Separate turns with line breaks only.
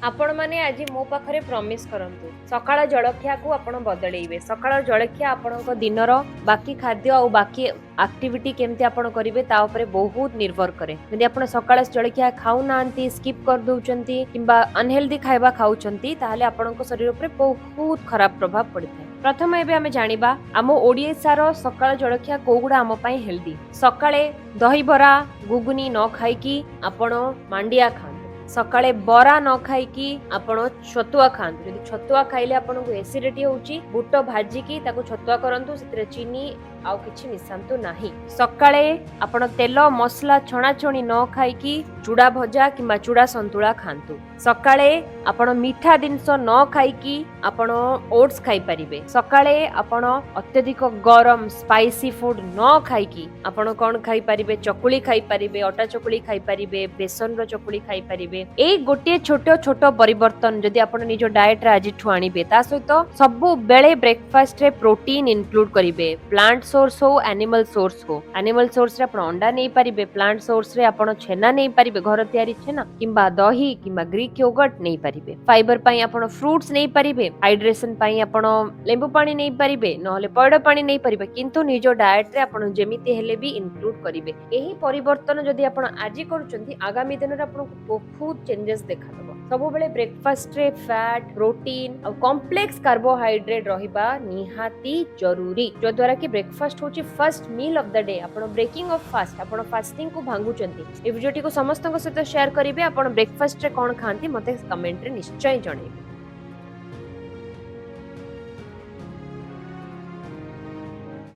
आपण माने आज मो पाखरे प्रॉमिस करंतु सकाळ जलखिया को आपण बदलेइबे। सकाळ जलखिया आपणक दिनर बाकी खाद्य और बाकी एक्टिविटी केमती आपण करिवे ता ऊपर बहुत निर्भर करे। यदि आपण सकाळ जलखिया खाउ नांती स्किप कर दउचंती किंबा अनहेल्दी खाइबा खाउचंती ताहाले आपणक शरीर ऊपर बहुत खराब प्रभाव पड़िଥାଏ। प्रथम एबे आमे जानिबा आम ओडिसार सकाळ जलखिया कोगुडा आम पई हेल्दी। सकाळे दही बरा गुगुनी न खाइकी आपण मांडिया खांतु। सकाळे बरा न खाइकी आपण छतुआ खांतु। यदि छतुआ खाइले आपनको एसिडिटी होउची बुट भाजिकी ताको छतुआ करंतु सेतरे चीनी आउ किछि मिसांतु नाही। सकाळे आपण तेल मसला छणा छणी न खाइकी चूड़ा भजा किंबा चूड़ा संतुळा खांतु। सकाळे आपण मीठा दिनस न खाइकी आपण ओट्स खाइ परिबे। सकाळे आपण अत्यधिक गरम स्पाइसी फूड न खाइकी आपण कोन खाइ परिबे चकुली खाइ परिबे अटा चकुली खाइ परिबे बेसन रो चकुली खाइ परिबे। ए गोटे छोटो छोटो परिवर्तन जदि आपण निजो डाइट रे आज ठु आनिबे ता सहित सब बेले ब्रेकफास्ट रे प्रोटीन इंक्लूड करिवे। प्लांट सोर्स हो एनिमल सोर्स हो। एनिमल सोर्स रे आपण अंडा नै परिबे प्लांट सोर्स रे आपण छेना नै परिबे घर तयारी छेना किंबा दही किंबा ग्रीक योगर्ट नै परिबे। फाइबर पई आपण फ्रूट्स नै परिबे। हाइड्रेशन पई आपण लेंबू पानी नै परिबे नहले पयड पानी नै परिबे किंतु निजो डाइट रे आपण जेमिति हेले भी इंक्लूड करिवे। एही परिवर्तन जदि आपण आज करूचंती आगामी दिन रे आपण बहुत चेंजेस देखा दबो। सब बेले ब्रेकफास्ट रे फैट प्रोटीन और कॉम्प्लेक्स कार्बोहाइड्रेट रहिबा निहाती जरूरी जो द्वारा कि ब्रेकफास्ट होची first meal of the day. आपण ब्रेकिंग ऑफ फास्ट आपण फास्टिंग को भांगुचंती ए वीडियोटी को समस्त सहित शेयर करिवे। आपण ब्रेकफास्ट रे कोन खांती मते कमेंट रे निश्चय जणाइबे।